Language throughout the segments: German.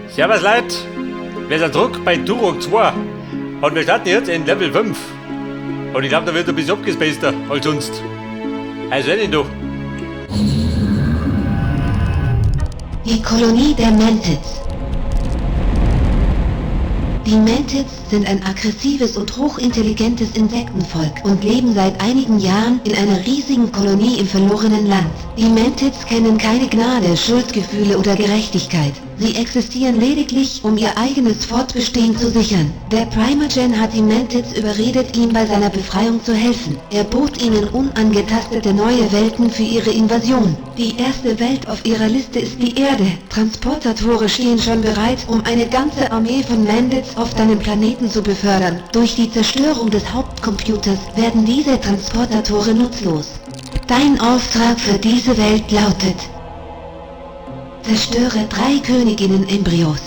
Servus Leute, wir sind zurück bei Turok 2 und wir starten jetzt in Level 5. Und ich glaube, da wird ein bisschen abgespaceder als sonst. Also wenn du. Die Kolonie der Mantids. Die Mantids sind ein aggressives und hochintelligentes Insektenvolk und leben seit einigen Jahren in einer riesigen Kolonie im verlorenen Land. Die Mantids kennen keine Gnade, Schuldgefühle oder Gerechtigkeit. Sie existieren lediglich, um ihr eigenes Fortbestehen zu sichern. Der Primogen hat die Mantids überredet, ihm bei seiner Befreiung zu helfen. Er bot ihnen unangetastete neue Welten für ihre Invasion. Die erste Welt auf ihrer Liste ist die Erde. Transportatoren stehen schon bereit, um eine ganze Armee von Mantids auf deinen Planeten zu befördern. Durch die Zerstörung des Hauptcomputers werden diese Transportatoren nutzlos. Dein Auftrag für diese Welt lautet: zerstöre 3 Königinnen-Embryos.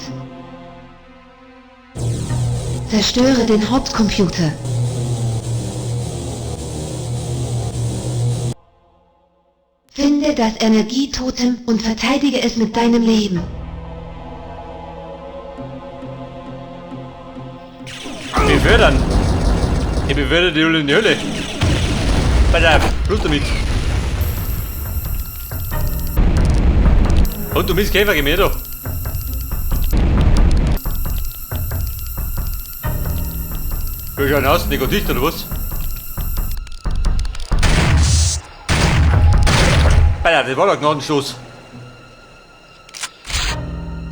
Zerstöre den Hauptcomputer. Finde das Energietotem und verteidige es mit deinem Leben. Befördern. Ich befördere die Höhle in die Hölle. Pass auf, Blut damit. Und du bist Käfer gemäht, du. Wir schauen aus, nicht dicht oder was? Alter, das war doch Gnadenstoß.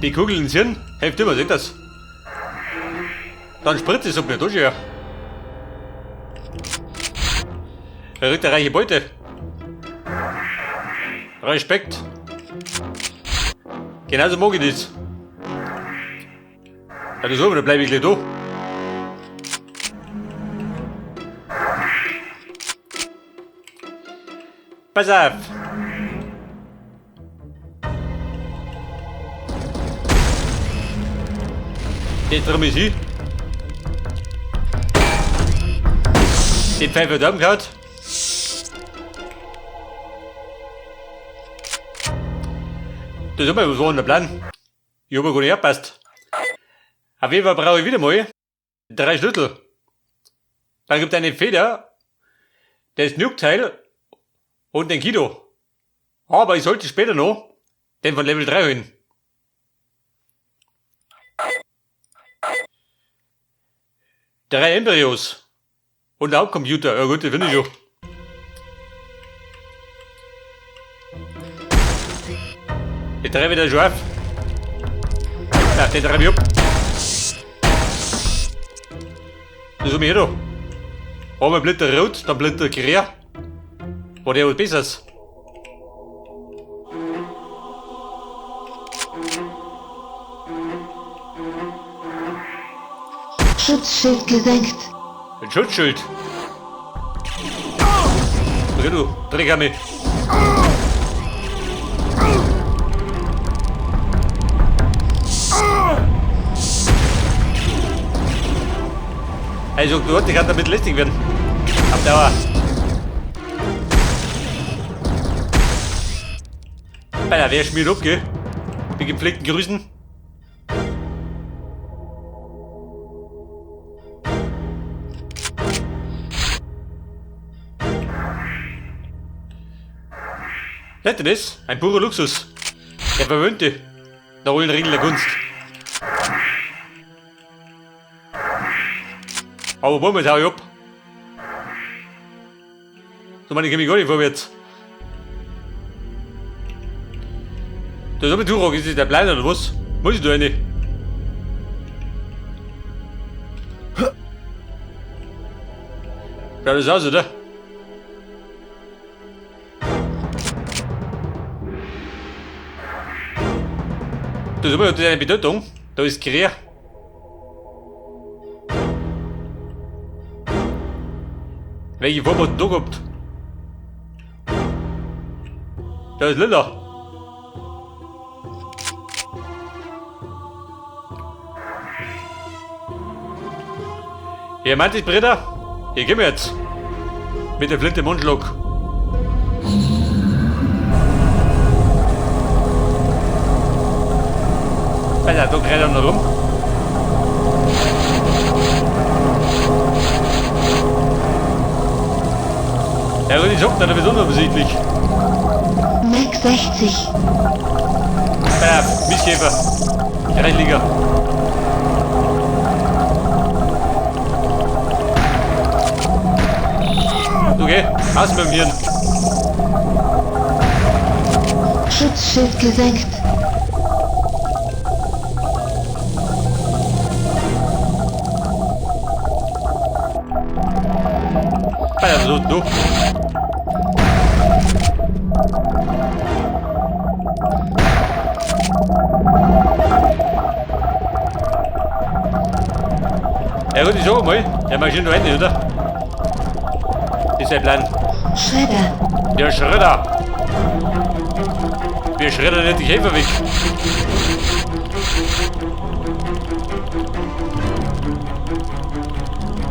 Die Kugel ins Hirn hilft immer, seht das? Dann spritzt es auf mir durch, ja. Er rückt eine reiche Beute. Respekt. Genauso mag ich das. Ja, das so, dann bleib ich gleich da. Pass auf. Jetzt drum ist ich. Den Pfeifer da gehauen. Das ist was war denn der Plan? Ich hab mir gar nicht angepasst. Auf jeden Fall brauche ich wieder mal 3 Schlüssel. Dann gibt es eine Feder, das Nuke-Teil und den Kido. Aber ich sollte später noch den von Level 3 holen. Drei Embryos. Und der Hauptcomputer. Ja gut, das finde ich schon. Den treibe ich da schon auf. Ja, den treibe ich ab. Das ist mir hier da. Einmal Blätter rot, dann Blätter quer. War der was Besseres? Schutzschild gesenkt. Ein Schutzschild. Okay, du, Dreck an mich. Also, du hast dich gerade damit lästig werden. Auf Dauer. Bei der schmiert ab, gell? Die gepflegten Grüßen. Seht ihr das? Ein purer Luxus. Der Verwöhnte. Der hohen Regel der Gunst. Aber Moment, hau ich ab. So, meine, ich komm mich gar nicht vorwärts. Das ist aber Turok, ist das der Plan oder was? Muss ich da eine? Schaut das aus, oder? Das ist aber eine Bedeutung. Da ist quer. Welche Farbe hat da gehabt? Da ist lila. Ihr meint es, Brüder? Hier gehen wir jetzt. Mit der Flinte im Mundschlag. Alter, da rennt er noch rum. Ja gut, ich hab da sowieso noch besiedlich. Mac 60. Ja, Missgeber. Reinliga. Okay, aus mit dem Hirn. Schutzschild gesenkt. Alter, so, du. Ja gut, ich schau mal. Der Maschine noch Ende, oder? Ist der Plan. Schredder. Der Schredder. Wir schreddern nicht die Käfer weg.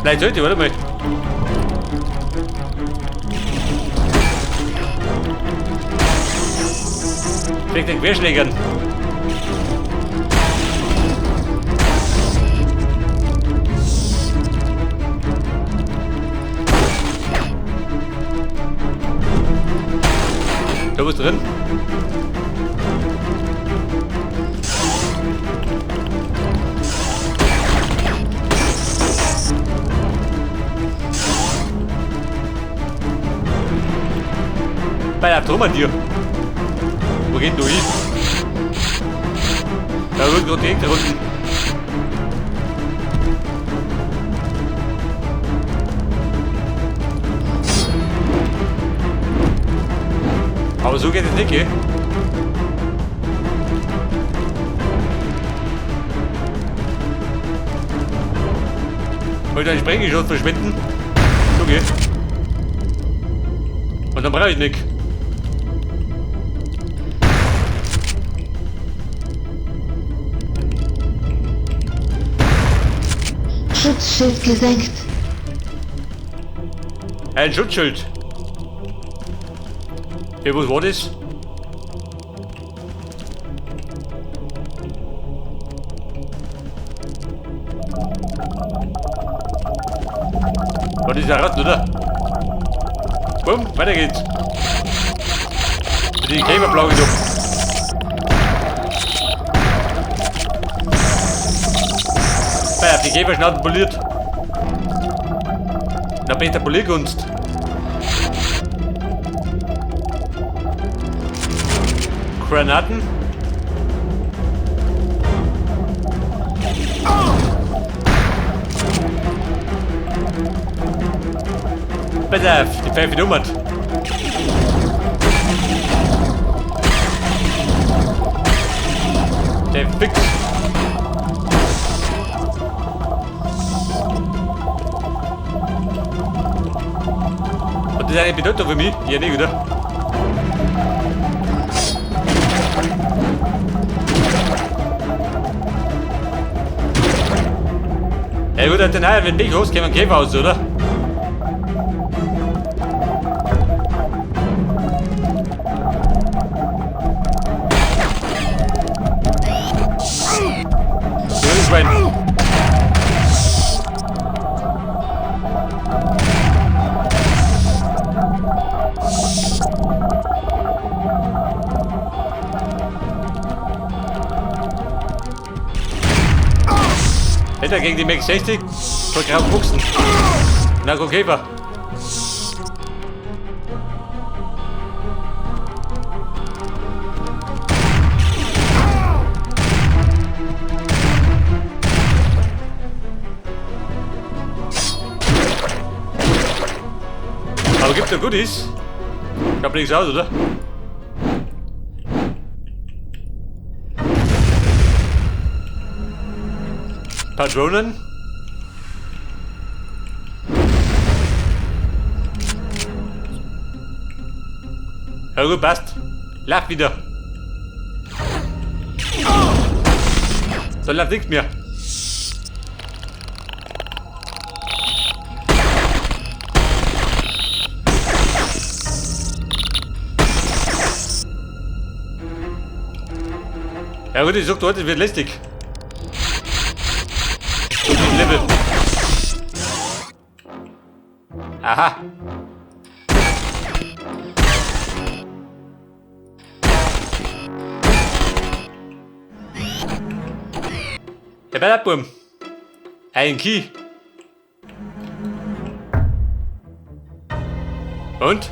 Vielleicht sollte, warte mal. Wegen den Querschlägern. Da was drin? Bei der Drum an dir. Wo geht du hin? Da wird gerade direkt unten. Aber so geht es nicht, gell? Wollte einen Sprenggeschoss verschwenden? So geht. Und dann brauche ich nicht. Schutzschild gesenkt. Ein Schutzschild. Ja, was war das? War das der Ratten, oder? Bumm, weiter geht's. Die Käferblau genommen. Ja, die Käferschnauten poliert. Na, Peter Polierkunst. Granaten. Pass auf, die Pfeife nummert. Der Fix. Und das ist eine Bedeutung für mich? Ja, nicht, oder? Ja gut, dann wenn ein Weg rauskommt, ein Käfer aus, oder? So ist mein. Hätte gegen die Mac 60 voll grau Buchsen. Narkokäfer. Aber gibt's noch Goodies? Ich hab nichts aus, oder? Patronen? Ja gut, passt. Lauf wieder. So läuft nichts mehr. Ja gut, ich sag du, das wird lästig. Und den Level. Aha. Der Bellabum. Ein Key. Und?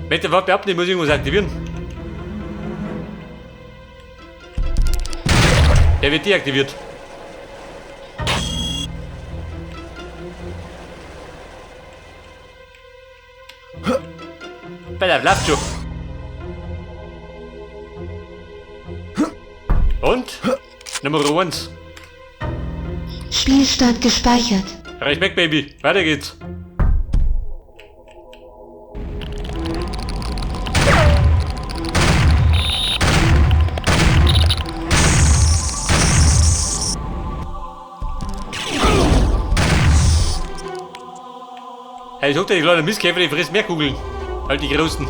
Wenn der Waffe abnimmt, muss ich irgendwas aktivieren. Der wird deaktiviert. Bella, läuft schon. Und? Nummer 1. Spielstand gespeichert. Respekt, Baby. Weiter geht's. Hey, ich sag dir, die kleinen Mistkäfer, die fressen mehr Kugeln. Halt die großen.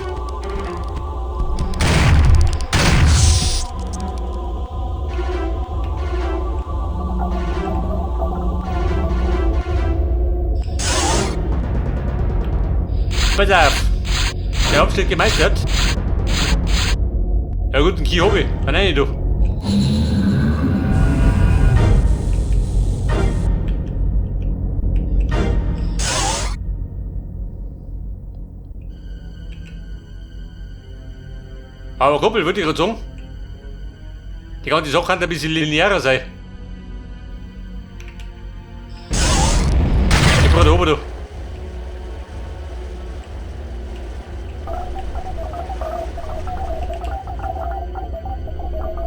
Pass auf. Der Abschnitt gemeistert. Ja gut, einen Key hab ich. Nein, du. Aber Kumpel, würde ich gerade sagen, die ganze Sache kann ein bisschen linearer sein. Ich brauche da oben, du.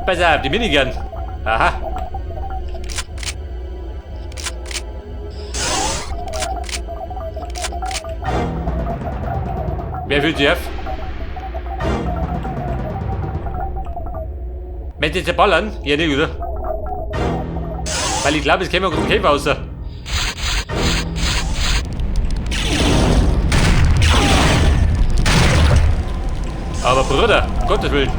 Pass auf, die Minigun. Aha. Wer fühlt sich auf? Möchtest du jetzt ballern? Ja, nicht, oder? Weil ich glaube, es käme gerade Käfer raus. Aber Bruder, um Gottes Willen.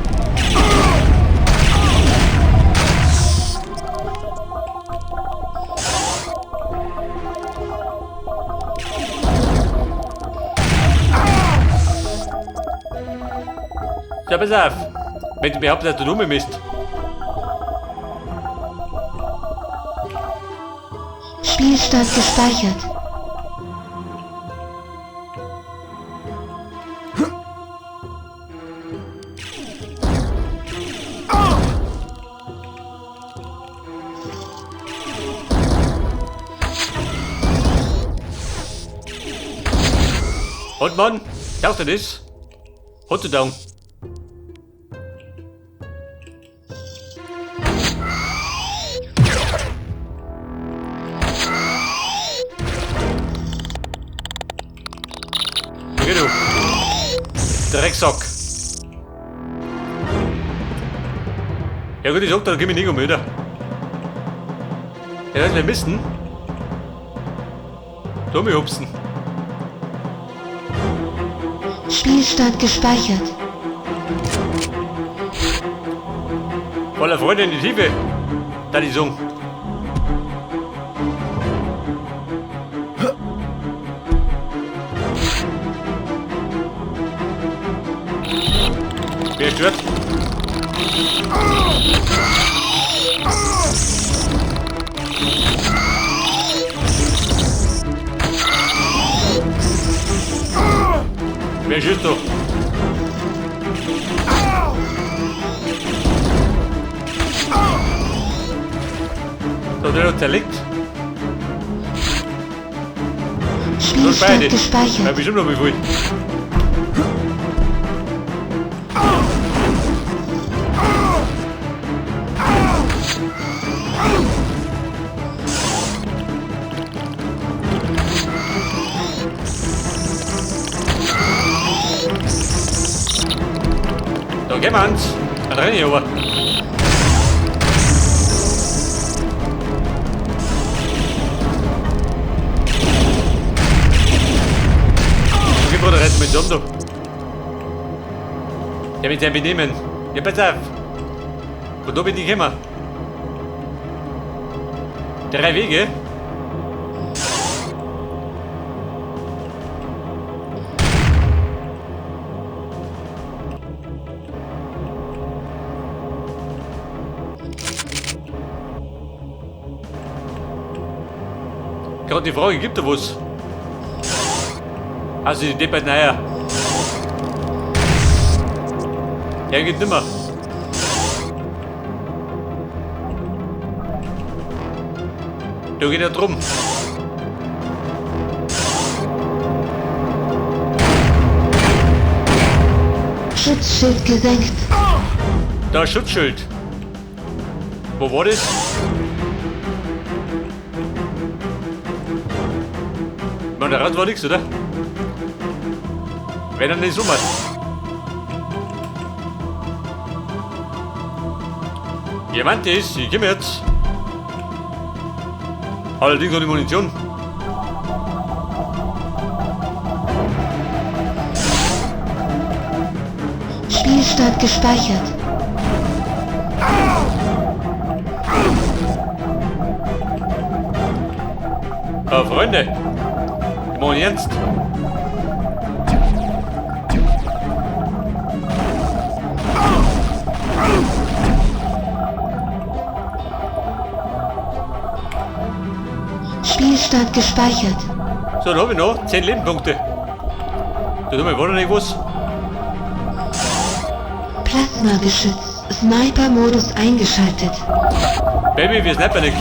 Ja, pass auf. Wenn du behauptest, dass du dumm bist. Spielstand gespeichert. Und Mann, taucht er das? Hot to down. Genau. Drecksack. Ja gut, ich sag, da geh ich nicht um, oder? Ja, wir müssen. Dumme Hupsen. Spielstand gespeichert. Voller Freunde in die Tiefe. Da die Song. Wer stört? Wer schießt doch? So, der hat zerlegt. Spielstand Ja, gespeichert. bestimmt noch wie viel. So, gehen wir ans. Dann renne ich aber. Okay, Bruder, rette mit Sondo. Der mit seinem Benehmen. Ja, pass auf. Von da bin ich gekommen. 3 Wege. Gerade die Frage, gibt er was? Also die Deppert naja. Ja, geht nimmer. Da geht er drum. Schutzschild gesenkt. Da ist Schutzschild. Wo war das? Man, der Rad war nix, oder? Wenn er nicht so macht. Jemand ist, ich komme jetzt. Allerdings noch die Munition. Spielstand gespeichert. Freunde. Wir machen jetzt. Spielstand gespeichert. So, dann habe ich noch 10 Lebenspunkte. Da tun wir wohl noch nicht was. Plasmageschütz. Sniper-Modus eingeschaltet. Baby, wir snappen nicht.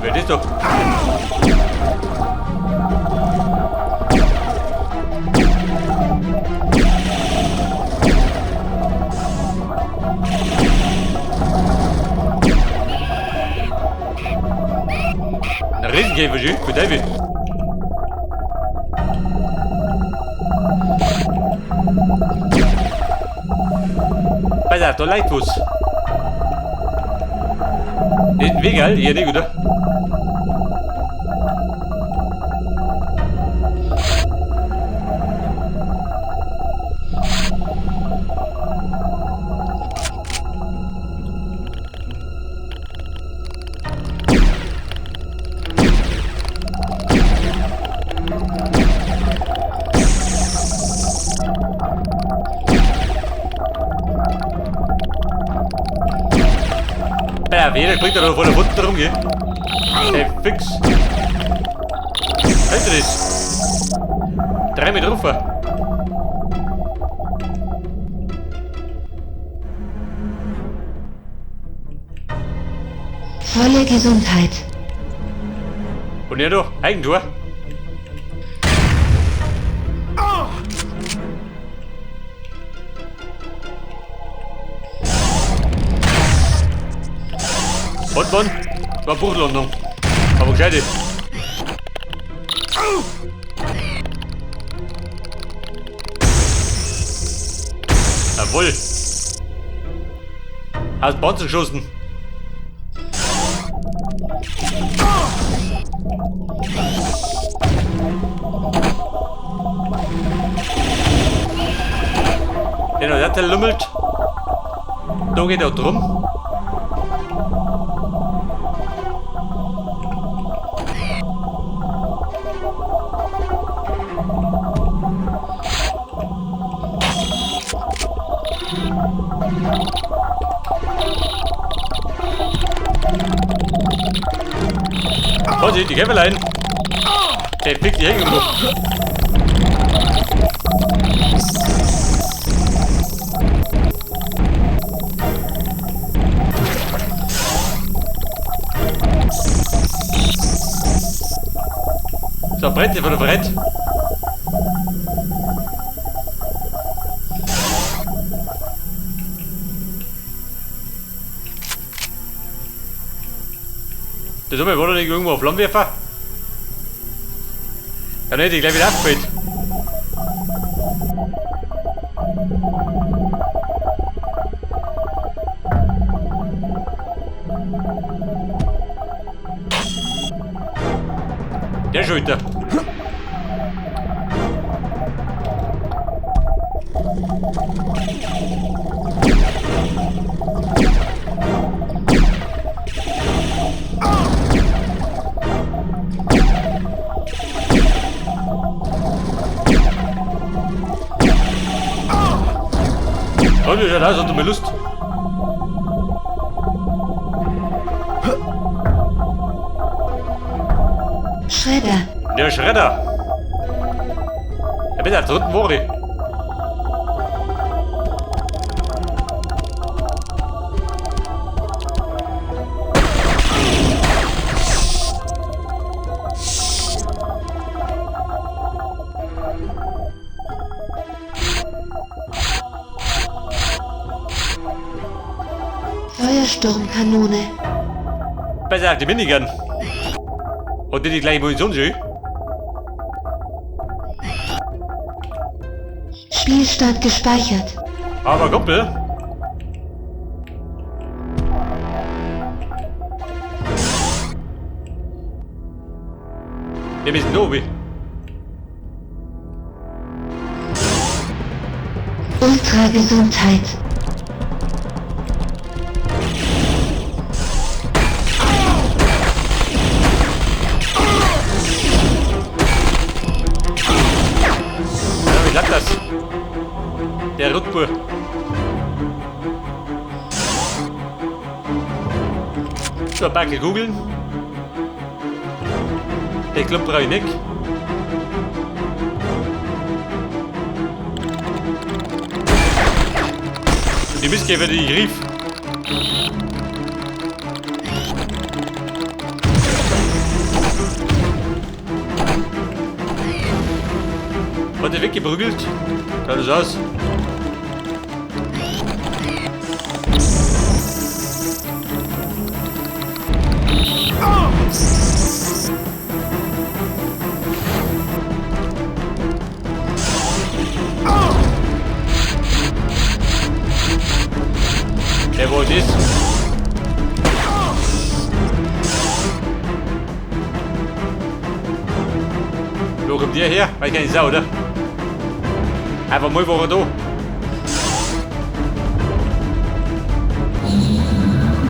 Wer ist doch? Ein Riesenkäfer, für David. Pass auf, da liegt was. Das ist ein Weg, halt? Hier nicht, oder? Ja, jeder bringt da voll der Wunder rum, gell? Ey, fix. Hört ihr das? 3 mit Rufer. Volle Gesundheit. Und ja, du, Eigentor. Und Mann, war Buchlandung. Aber gescheite. Jawohl. Hast Panzer geschossen. Der lummelt. Da geht er drum. Vorsicht, die Käferlein! Der pickt die Hänge im Luft. So, Brett von der Brett. Das haben wir wohl nicht irgendwo auf Flammenwerfer. Dann hätte ich gleich wieder abgefällt. Der Schulter. Und ich hatte du mir Lust. Schredder. Der Schredder. Er bin da dritten Wori. Feuersturmkanone. Besser auf die Minigun. Und die gleiche Munition sehen. Spielstand gespeichert. Aber Kumpel. Wir müssen oben. Ultragesundheit. Ja, wie klappt das? Der Rutbur. So, ein Backel googeln. Den Klump brauche ich nicht. Die Mistkäfer, die ich rief. Hat er weggeprügelt? Schaut das aus? Der wo es ist. Wo kommt der her? Weiß keine Sau, oder? Einfach mal war er da.